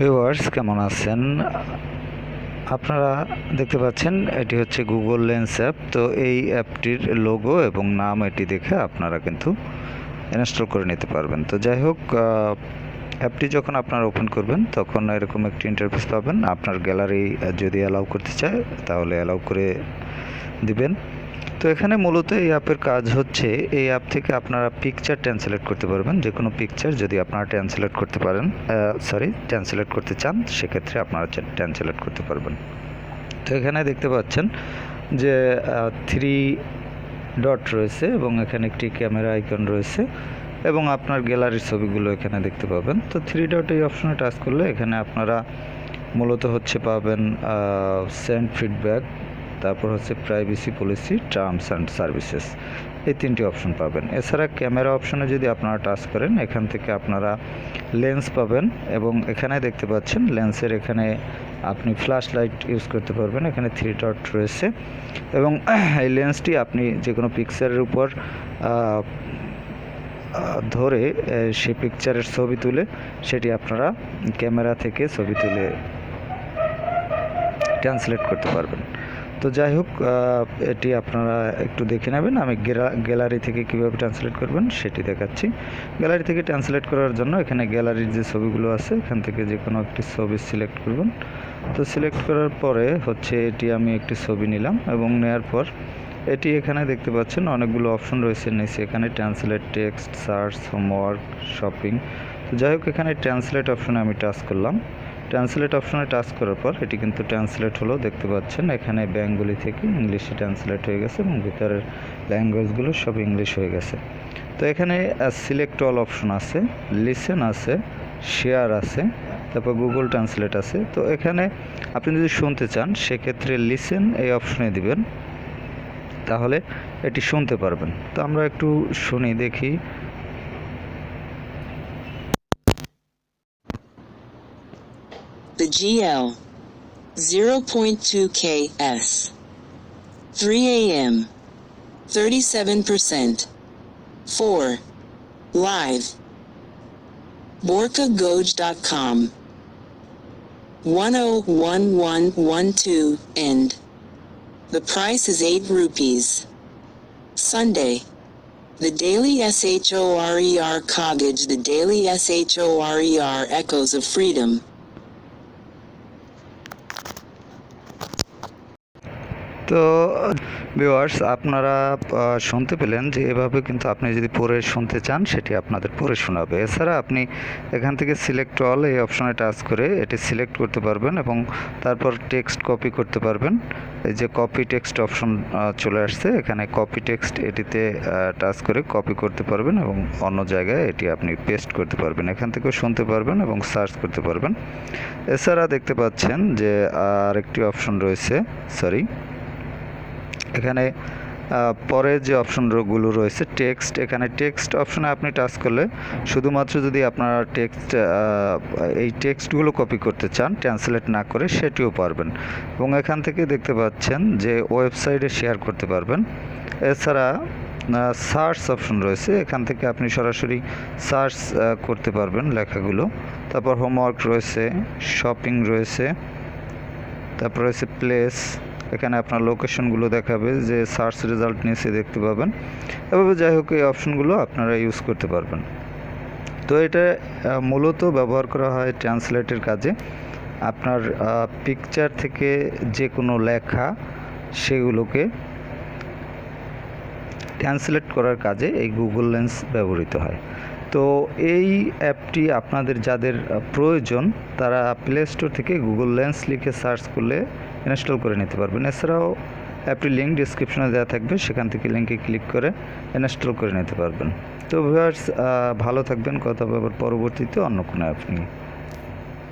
Viewers কেমন আছেন? আপনারা দেখতে পাচ্ছেন এটি হচ্ছে গুগল লেন্স অ্যাপ। তো এই অ্যাপটির লোগো এবং নাম এটি দেখে আপনারা কিন্তু ইনস্টল করে নিতে পারবেন। তো যাই হোক, অ্যাপটি যখন আপনারা ওপেন করবেন তখন এরকম একটি ইন্টারফেস পাবেন। আপনার গ্যালারি যদি অ্যালাউ করতে চায় তাহলে অ্যালাউ করে দিবেন। তো এখানে মূলত এই অ্যাপের কাজ হচ্ছে, এই অ্যাপ থেকে আপনারা পিকচার ট্রান্সলেট করতে পারবেন। যে কোনো পিকচার যদি আপনারা ট্রান্সলেট করতে পারেন, ট্রান্সলেট করতে চান, সেক্ষেত্রে আপনারা ট্রান্সলেট করতে পারবেন। তো এখানে দেখতে পাচ্ছেন যে 3 ডট রয়েছে এবং এখানে একটি ক্যামেরা আইকন রয়েছে এবং আপনার গ্যালারির ছবিগুলো এখানে দেখতে পাবেন। তো 3 ডট এই অপশনে টাচ করলে এখানে আপনারা মূলত হচ্ছে পাবেন সেন্ড ফিডব্যাক, তারপর হচ্ছে privacy policy, terms and services, এই 3টি অপশন পাবেন। এছাড়া ক্যামেরা অপশনে যদি আপনারা টাচ করেন এখান থেকে আপনারা লেন্স পাবেন এবং এখানে দেখতে পাচ্ছেন লেন্সের এখানে আপনি ফ্ল্যাশ লাইট ইউজ করতে পারবেন। এখানে 3 ডট রয়েছে এবং এই লেন্সটি আপনি যে কোনো পিকচারের উপর ধরে সেই পিকচারের ছবি তুলে সেটি আপনারা ক্যামেরা থেকে ছবি তুলে ট্রান্সলেট করতে পারবেন। তো যাই হোক, এটি আপনারা একটু দেখে নেবেন। আমি গ্যালারি থেকে কীভাবে ট্রান্সলেট করবেন সেটি দেখাচ্ছি। গ্যালারি থেকে ট্রান্সলেট করার জন্য এখানে গ্যালারির যে ছবিগুলো আছে এখান থেকে যে কোনো একটি ছবি সিলেক্ট করবেন। তো সিলেক্ট করার পরে হচ্ছে এটি আমি একটি ছবি নিলাম এবং নেওয়ার পর এটি এখানে দেখতে পাচ্ছেন অনেকগুলো অপশন রয়েছে নিচে। এখানে translate, text, search, homework, shopping. তো যাই হোক, এখানে ট্রান্সলেট অপশনে আমি টাচ করলাম। ট্রান্সলেট অপশনে টাচ করার পর এটি কিন্তু ট্রান্সলেট হলো, দেখতে পাচ্ছেন এখানে বেঙ্গলি থেকে ইংলিশে ট্রান্সলেট হয়ে গেছে এবং ভিতরের ল্যাঙ্গুয়েজগুলো সব ইংলিশ হয়ে গেছে। তো এখানে সিলেক্ট অল অপশন আছে, লিসেন আছে, শেয়ার আছে, তারপর গুগল ট্রান্সলেট আছে। তো এখানে আপনি যদি শুনতে চান সেক্ষেত্রে লিসেন এই অপশনে দিবেন, তাহলে এটি শুনতে পারবেন। তো আমরা একটু শুনি, দেখি। The GL 0.2 KS 3 AM 37% 4 Live BorkaGoj.com 101112 End. The price is 8 rupees. Sunday. The Daily SHORER Coggage. The Daily SHORER Echoes of Freedom. তো ভিউয়ার্স, আপনারা শুনতে পেলেন যে এভাবে কিন্তু আপনি যদি পড়ে শুনতে চান সেটি আপনাদের পড়ে শোনাবে। এছাড়া আপনি এখান থেকে সিলেক্ট অল এই অপশনে টাচ করে এটি সিলেক্ট করতে পারবেন এবং তারপর টেক্সট কপি করতে পারবেন। এই যে কপি টেক্সট অপশন চলে আসছে, এখানে কপি টেক্সট এটিতে টাচ করে কপি করতে পারবেন এবং অন্য জায়গায় এটি আপনি পেস্ট করতে পারবেন। এখান থেকেও শুনতে পারবেন এবং সার্চ করতে পারবেন। এছাড়া দেখতে পাচ্ছেন যে আরেকটি অপশন রয়েছে, এখানে পরে যে অপশনগুলো রয়েছে টেক্সট, এখানে টেক্সট অপশনে আপনি টাচ করলে শুধুমাত্র যদি আপনারা এই টেক্সটগুলো কপি করতে চান ট্রান্সলেট না করে সেটিও পারবেন এবং এখান থেকে দেখতে পাচ্ছেন যে ওয়েবসাইটে শেয়ার করতে পারবেন। এছাড়া সার্চ অপশন রয়েছে, এখান থেকে আপনি সরাসরি সার্চ করতে পারবেন লেখাগুলো। তারপর হোমওয়ার্ক রয়েছে, শপিং রয়েছে, তারপর রয়েছে প্লেস, এখানে আপনার লোকেশনগুলো দেখাবে যে সার্চ রেজাল্ট নিচে দেখতে পাবেন। এভাবে যাই হোক এই অপশনগুলো আপনারা ইউজ করতে পারবেন। তো এটা মূলত ব্যবহার করা হয় ট্রান্সলেটের কাজে। আপনার পিকচার থেকে যে কোনো লেখা সেগুলোকে ট্রান্সলেট করার কাজে এই গুগল লেন্স ব্যবহৃত হয়। তো এই অ্যাপটি আপনাদের যাদের প্রয়োজন তারা প্লে স্টোর থেকে গুগল লেন্স লিখে সার্চ করলে ইনস্টল করে নিতে পারবেন। এছাড়াও অ্যাপটির লিঙ্ক ডিসক্রিপশনে দেওয়া থাকবে, সেখান থেকে লিঙ্কে ক্লিক করে ইনস্টল করে নিতে পারবেন। তো ভিউয়ার্স, ভালো থাকবেন। কথা বলবার পরবর্তীতে অন্য কোনো অ্যাপ নিয়ে।